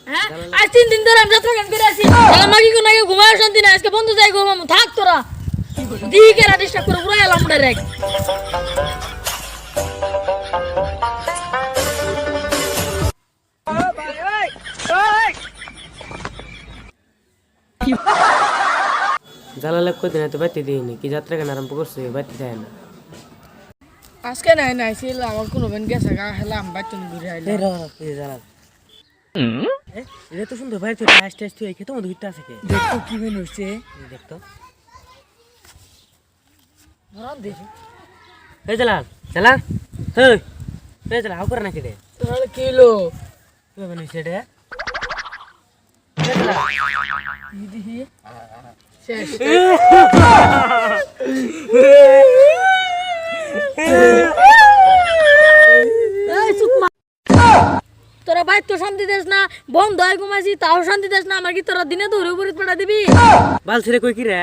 হ্যাঁ আজ 3 দিন ধরে আমি যাত্রা গান করে আছি তাহলে মাগি কোন আগে ঘুমায় শান্তি না আজকে বন্ধু যাই ঘুমামু থাক তোরা দিকে রাডিস্টা করে পুরো এলাম ডাইরেক্ট জালালে কই দিন তো বাইতে দিইনি কি যাত্রা গান আরম্ভ করছে বাইতে যায় না আজকে নাই নাই ছিল আমার কোনো বেন গেছে গা হেলাম বাইতুন ঘুরে আইলা এই এই জালাল এটা তো সুন্দর ভাই তো টেস্ট টেস্ট হই খেতে মধ্যে হইতে আছে কে দেখো কি বেন হইছে দেখতো ধরা দেখি এই জালাল জালাল হেই এই জালাল হাউ করে নাকি রে তাহলে কি হলো কি বানিয়েছে রে এই জালাল দেখি শেষ তোরা ভাই তো শান্তি দেস না বন্ধ হয় ঘুমাইছি তাও শান্তি দেস না আমার কি তোরা দিনে দৌড়ে উপরে পড়া দিবি বাল ছেড়ে কই কি রে